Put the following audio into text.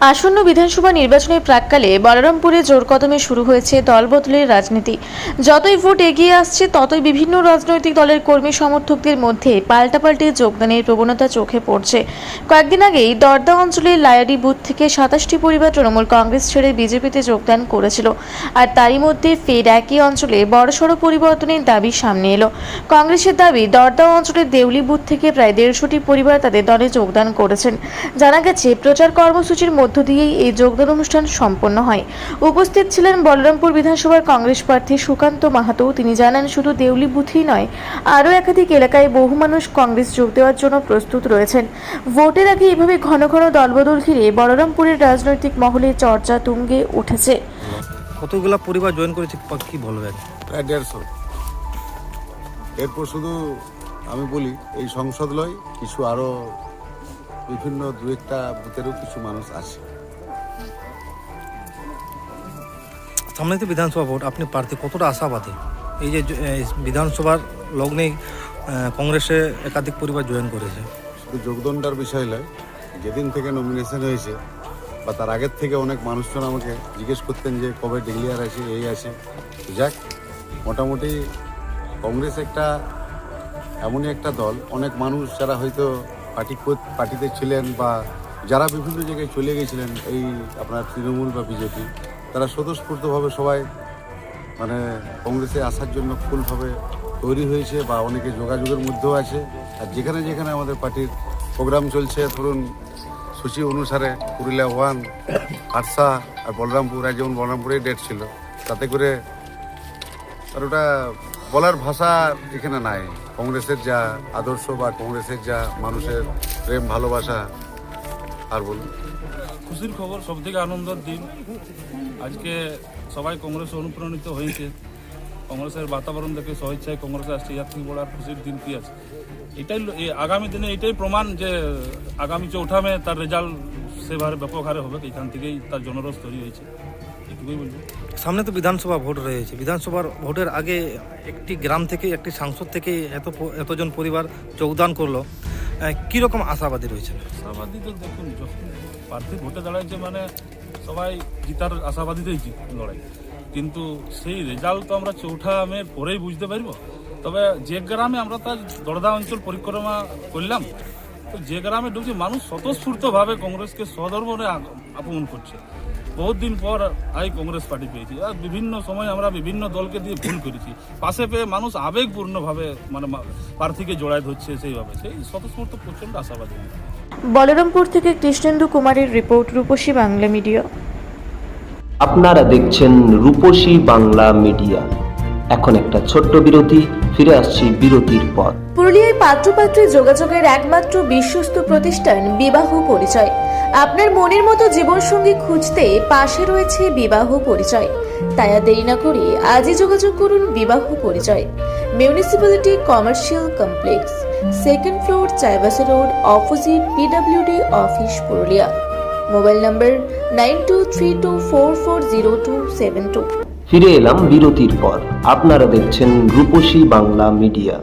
আসন্ন বিধানসভা নির্বাচনের প্রাক্কালে বলরামপুরে জোরকদমে শুরু হয়েছে দলবদলের রাজনীতি। যতই ভোট এগিয়ে আসছে ততই বিভিন্ন রাজনৈতিক দলের কর্মী সমর্থকদের মধ্যে পাল্টাপাল্টি যোগদানের প্রবণতা চোখে পড়ছে। কয়েকদিন আগেই দর্দা অঞ্চলের লায়ারি বুথ থেকে 27টি পরিবার তৃণমূল কংগ্রেস ছেড়ে বিজেপিতে যোগদান করেছিল। আর তারই মধ্যে ফের একই অঞ্চলে বড়সড় পরিবর্তনের দাবি সামনে এলো। কংগ্রেসের দাবি, দর্দা অঞ্চলের দেউলি বুথ থেকে প্রায় 150টি পরিবার তাদের দলে যোগদান করেছেন। জানা গেছে, প্রচার কর্মসূচির মধ্য দিয়েই এই যোগদান অনুষ্ঠান সম্পন্ন হয়। উপস্থিত ছিলেন বলরামপুর বিধানসভার কংগ্রেস প্রার্থী সুকান্ত মাহাতো। তিনি জানান, শুধু দেউলি বুথই নয়, আরও একাধিক এলাকায় বহু মানুষ কংগ্রেস যোগ দেওয়ার জন্য প্রস্তুত রয়েছেন। ভোটের আগে এভাবে ঘন ঘন দলবদল ঘিরে বলরামপুরের রাজনৈতিক মহলে চর্চা তুঙ্গে উঠেছে। কতগুলা পরিবার জয়েন করেছে কি বলবেন? প্রায় 150। এরপর শুধু আমি বলি, এই সংসদ লয়, কিছু আরো বিভিন্ন দু একটা বুথেরও কিছু মানুষ আছে। সামনে তো বিধানসভা ভোট, আপনি প্রার্থী কতটা আশাবাদী? এই যে বিধানসভার লগ্নে কংগ্রেসে একাধিক পরিবার জয়েন করেছে। শুধু যোগদানটার বিষয় নয়, যেদিন থেকে নমিনেশন হয়েছে বা তার আগের থেকে অনেক মানুষজন আমাকে জিজ্ঞেস করতেন যে কবে ডিক্লিয়ার আছে, এই আছে। যাক, মোটামুটি কংগ্রেস একটা এমনই একটা দল, অনেক মানুষ যারা হয়তো পার্টিতে ছিলেন বা যারা বিভিন্ন জায়গায় চলে গেছিলেন, এই আপনার তৃণমূল বা বিজেপি, তারা স্বতঃস্ফূর্তভাবে সবাই মানে কংগ্রেসে আসার জন্য ফুলভাবে তৈরি হয়েছে বা অনেকে যোগাযোগের মধ্যেও আছে। আর যেখানে যেখানে আমাদের পার্টির প্রোগ্রাম চলছে, ধরুন সূচি অনুসারে পুরুলিয়া 1, আরসা আর বলরামপুর, আর যেমন বলরামপুরেই ডেট ছিল, তাতে করে আর ওটা বলার ভাষা এখানে নাই। কংগ্রেসের যা আদর্শ বা কংগ্রেসের যা মানুষের প্রেম ভালোবাসা, আর বলুন। খুশির খবর, সব থেকে আনন্দের দিন। আজকে সবাই কংগ্রেস অনুপ্রাণিত হয়েছে। কংগ্রেসের বাতাবরণ দেখে স্বেচ্ছায় কংগ্রেসে আসছে, ইয়ার থেকে বড় আর খুশির দিন কি আছে? এটাই আগামী দিনে এটাই প্রমাণ যে আগামী 4 মে তার রেজাল্ট সেভাবে ব্যাপক হারে হবে। এখান থেকেই তার জনরস তৈরি হয়েছে, এটুকুই বলবো। সামনে তো বিধানসভা ভোট রয়েছে। বিধানসভার ভোটের আগে একটি গ্রাম থেকে, একটি সাংসদ থেকে এতজন পরিবার যোগদান করলো, কীরকম আশাবাদী রয়েছে? আশাবাদী তো দেখুন, যখন প্রার্থী ভোটে দাঁড়াইছে মানে সবাই জিতার আশাবাদীতেই লড়াই, কিন্তু সেই রেজাল্ট তো আমরা 4 মের পরেই বুঝতে পারবো। তবে যে গ্রামে আমরা তার দর্দা অঞ্চল পরিক্রমা করলাম, তো যে গ্রামে ঢুকছে মানুষ স্বতঃস্ফূর্তভাবে কংগ্রেসকে স্বধর্মে আপন করছে। বহুত দিন পর কংগ্রেস পার্টি পেয়েছি। আর বিভিন্ন সময় আমরা বিভিন্ন দলকে দিয়ে ভুল করেছি, পাশে পেয়ে মানুষ আবেগপূর্ণভাবে মানে প্রার্থীকে জোড়ায় ধরছে, সেইভাবে সেই স্বতঃস্ফূর্ত প্রচণ্ড আশাবাদী। বলরামপুর থেকে কৃষ্ণেন্দু কুমারের রিপোর্ট, রূপসী বাংলা মিডিয়া। আপনারা দেখছেন রূপসী বাংলা মিডিয়া। এখন একটা ছোট্ট বিরতি, ফিরে আসছি বিরতির পর। পুরুলিয়ায় পাত্রপাত্রী যোগাযোগের একমাত্র বিশ্বস্ত প্রতিষ্ঠান বিবাহ পরিচয়। আপনার মনের মতো জীবনসঙ্গী খুঁজতে পাশে রয়েছে বিবাহ পরিচয়। তাই আর দেরি না করে আজই যোগাযোগ করুন বিবাহ পরিচয়। Municipality commercial complex, 2nd floor, Chaibasa road, opposite PWD office, Purulia. Mobile নম্বর 9232440272। ফিরে এলাম বিরতির পর। আপনারা দেখছেন রূপসী বাংলা মিডিয়া।